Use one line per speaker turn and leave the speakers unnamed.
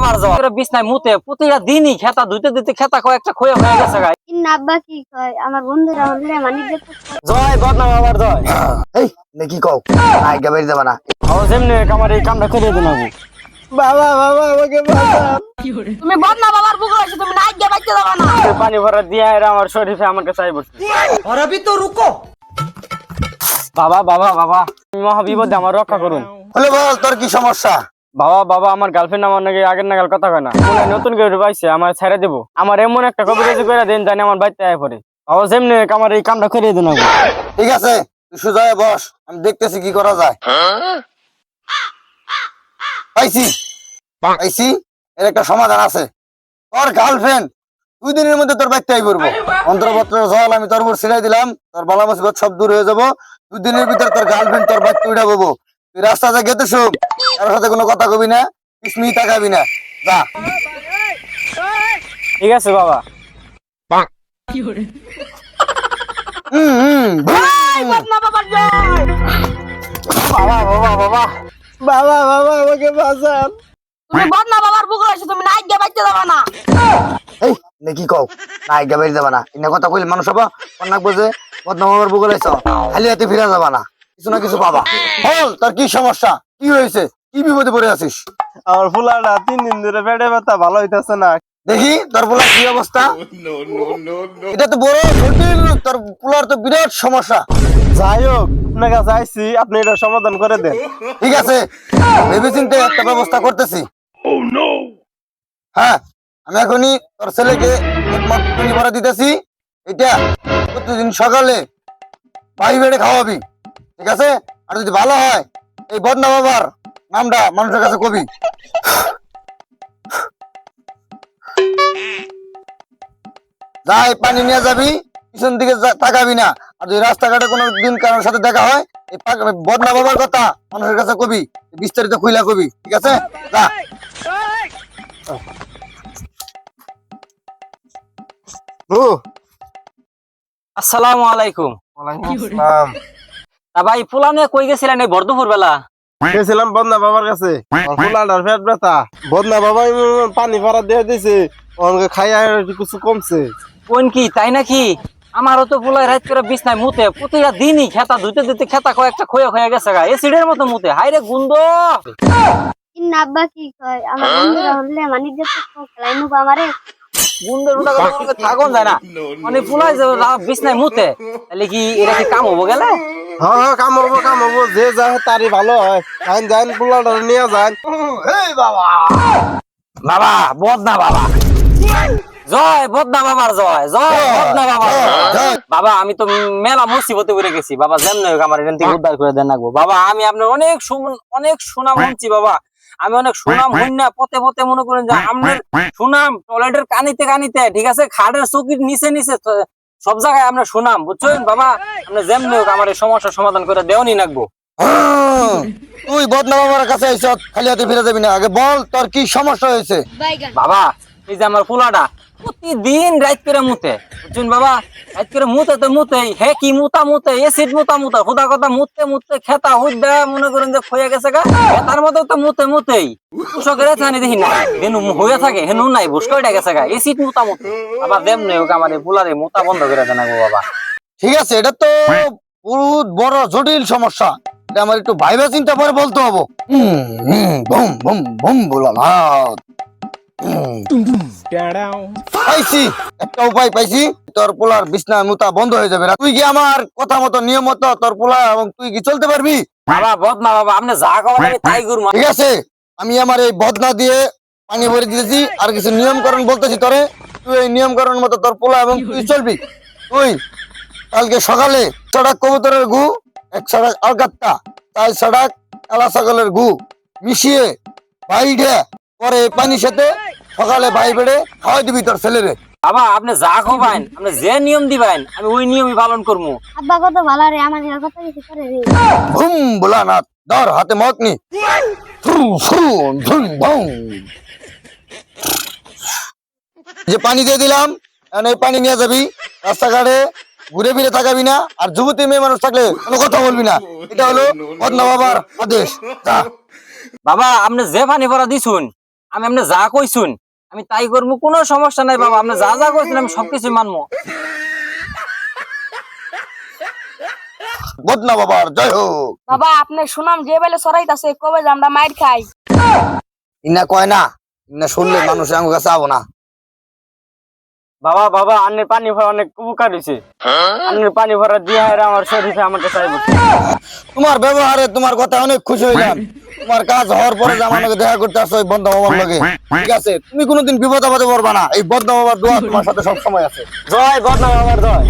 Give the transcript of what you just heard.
বাবার যাওয়া বিছনায় মুতে প্রতিটা দিনই খেতা ধুইতে দিতে খেতা কয়েকটা খয়ে হয়ে গেছে গাই।
আব্বা কি কয় আমার বন্ধুরা বললে মানিক
জয় বদনা বাবার জয়।
এই নাকি কও আগে বের যাবা না।
ও যেমনি আমার এই কামটা করে দেন আবু।
বাবা বাবা আমাকে বাঁচান।
তুমি বদনা বাবার বুকে আছো তুমি নাইট গে বাইতে যাবা না।
পানি ভরা দিয়া এরা আমার শরীরে আমাকে চাই বসে।
और अभी तो रुको।
বাবা বাবা বাবা মহা বিপদে আমার রক্ষা করুন।
বলে বল তোর কি সমস্যা?
বাবা বাবা আমার গার্লফ্রেন্ড আমার নাকি আগের নাগাল কথা কয় না, মনে হয় নতুন করে পাইছে, আমার ছেড়ে দেবো। আমার এমন একটা কবিরাজি করে দেন জানি আমার বাড়িতে আয় পড়ে। বাবা যেমনি আমার এই কামটা করে দেন আবু।
ঠিক আছে তুই সোজা হয়ে বস, আমি দেখতেছি কি করা যায়। পাইছি পাইছি, এর একটা সমাধান আছে। তোর গার্লফ্রেন্ড 2 দিনের মধ্যে তোর বাড়িতে আই পড়বো। অন্তর্বত্র জল আমি তোর উপর ছিলাই দিলাম, তোর বালা মুসিবত সব দূর হয়ে যাবো। 2 দিনের ভিতর তোর গার্লফ্রেন্ড তোর বাড়িতে উঠা পাবো। তুই রাস্তাতে গেতে শুভ, কারোর সাথে কোনো কথা কবি না, পিছনি তাকাবি না, যা।
ঠিক আছে বাবা।
বদনা বাবার জয়।
বাবা বাবা বাবা
বাবা বাবা আমাকে বাঁচান।
তুমি বদনা বাবার বুকে আছো তুমি নাইট গে বাইতে যাবা না।
এই নাকি কও না আগে বের যাবা না। ইনা কথা কইলে মানুষ হবো অনেক বোঝে। বদনাম আমার বুকে লাইছ, খালি হাতে ফিরে যাবা না, কিছু না কিছু পাবা। বল তোর কি সমস্যা, কি হয়েছে, কি বিপদে পড়ে আছিস?
আমার ফুলাটা 3 দিন ধরে পেটে ব্যথা, ভালো হইতাছে না।
দেখি তোর পোলার কি অবস্থা। এটা তো বড় জটিল, তোর পোলার তো বিরাট সমস্যা।
যাই হোক আপনার কাছে আইছি, আপনি এটা সমাধান করে দেন।
ঠিক আছে ভেবে চিন্তে একটা ব্যবস্থা করতেছি। হ্যাঁ আমি এখনই তোর ছেলেকে পানি ভরা দিতেছি। এটা প্রতিদিন সকালে বাড়ি বেড়ে খাওয়াবি, ঠিক আছে? আর যদি ভালো হয় এই বদনা বাবার নামটা মানুষের কাছে কবি। যাই পানি নিয়ে যাবি, পিছন দিকে তাকাবি না। আর যদি রাস্তাঘাটে কোনো দিন কারোর সাথে দেখা হয় এই বদনা বাবার কথা মানুষের কাছে কবি, বিস্তারিত খুইলা কবি, ঠিক আছে? যা।
আসসালামু আলাইকুম।
আসসালাম।
তা ভাই ফুলানে কই গেছিলেন এই বর্ধপুর বেলা?
গেছিলাম বদনা বাবার কাছে, আমার ফুলাটার পেট ব্যথা। বদনা বাবাই পানি ভরা দিয়ে দিছে, ওকে খাইয়া কিছু কমছে।
কোন কি তাই নাকি? আমারও তো ফুলাই রাত করে বিছনায় মুতে প্রতিটা দিনই খেতা ধুইতে দিতে খেতা কয়েকটা খয়ে হয়ে গেছে গা, এসিডের মতো মুতে। হাইরে গুন্দ।
আব্বা কি কয় আমার বন্ধুরা বললে মানিক গে খেলাইনু আমারে।
গুন্দের উঠা কথা থাকুন যায় না, মানে ফুলাই যে বিছনায় মুতে, তাহলে কি এটা কি কাম হবো গেলে?
হ্যাঁ হ্যাঁ কাম হবো, যে যায় তারই ভালো হয়। যান ফুলাটা নিয়ে যান।
বাবা বদনা বাবা জয়, বদনা বাবার জয়, জয় বদনা বাবার জয়। বাবা আমি তো মেলা মুসিবতে পড়ে গেছি বাবা, যেমন হোক আমার এখান থেকে উদ্ধার করে দেন রাখবো বাবা। আমি আপনার অনেক সুনাম শুনছি বাবা, আমি অনেক সুনাম হই না পথে পথে মনে করেন যে আপনার সুনাম টয়লেটের কানিতে কানিতে, ঠিক আছে, খাটের চৌকির নিচে নিচে সব জায়গায় আমরা সুনাম, বুঝছেন বাবা? আপনি যেমন হোক আমার এই সমস্যার সমাধান করে দেওয়ানি রাখবো।
তুই বদনা বাবার কাছে আইছ, খালি হাতে ফিরে যাবি না। আগে বল তোর কি সমস্যা হয়েছে।
বাবা এই যে আমার পোলাটা প্রতিদিন রাত করে মুতে, বুঝছেন বাবা? রাত করে মুতে তো মুতেই, হে কি মুতা মুতে, এসিড মুতা মুতা, খোদা কথা মুততে মুততে খেতা হুদ্দা মনে করেন যে খয়ে গেছে গা। তার মতো তো মুতে মুতেই কৃষকের জানি দেখি না হেনু হয়ে থাকে, হেনু নাই বুঝ কয়টা গেছে গা, এসিড মুতা মুতে। বাবা দেমনে হোক আমার এই পোলারে মুতা বন্ধ করে দেন গো বাবা।
ঠিক আছে এটা তো বহুত বড় জটিল সমস্যা, এটা আমার একটু ভাইবা চিন্তা করে বলতে হবো। Boom boom boom Bholanath. পাইছি একটা উপায় পাইছি, তোর পোলার বিছনা মুতা বন্ধ হয়ে যাবে। তুই কি আমার কথা মতো নিয়ম মতো তোর পোলা এবং তুই কি চলতে পারবি?
বাবা বদনা বাবা আপনি যা করেন আমি তাই করবো।
ঠিক আছে আমি আমার এই বদনা দিয়ে পানি ভরে দিতেছি, আর কিছু নিয়মকরণ বলতেছি তোরে। তুই এই নিয়মকরণ মতো তোর পোলা এবং তুই চলবি। তুই কালকে সকালে সড়াক কবুতরের গু, 1 সড়াক আলকাত্তা, 4 সড়াক কালা ছাগলের গু মিশিয়ে বাইরে পরে পানির সাথে সকালে ভাই বেড়ে খাওয়াই দিবি তোর ছেলেরে।
বাবা আপনি যা খাবেন, আপনি যে নিয়ম দিবেন আমি ওই নিয়মই পালন করবো।
আব্বা কত ভালো রে আমার কথা কিছু করে রে।
ভুম ভোলানাথ ধর হাতে মত নি। যে পানি দিয়ে দিলাম, এখন এই পানি নিয়ে যাবি রাস্তাঘাটে, ঘুরে ফিরে তাকাবি না। আর যুবতী মেয়ে মানুষ থাকলে কোনো কথা বলবি না। এটা হলো বদনা বাবার আদেশ। যা।
বাবা আপনি যে পানি ভরা দিছুন আমি আপনি যা কইছুন আমি তাই করবো, কোনো সমস্যা নাই বাবা। আপনি যা যা কইছেন আমি সবকিছু মানবো।
বদনা বাবার জয় হোক।
বাবা আপনার সুনাম যে বেলে সরাইতাছে কবে যে আমরা মাইর খাই।
ইনা কয় না, ইনা শুনলে মানুষ আমার কাছে আবো না।
বাবা বাবা আন্নের পানি ভরা অনেক উপকার হয়েছে। আন্নের পানি ভরা দিয়ে আমার শরীরে আমার কাছে আইব।
তোমার ব্যবহারে তোমার কথা অনেক খুশি হইলাম। তোমার কাজ হওয়ার পরে যে আমাকে দেখা করতে আসছো এই বদনা বাবার লগে, ঠিক আছে? তুমি কোনোদিন বিপদ আপদে পড়বা না, এই বদনা বাবার দোয়া তোমার সাথে সব সময় আছে।
জয় বদনা বাবার জয়।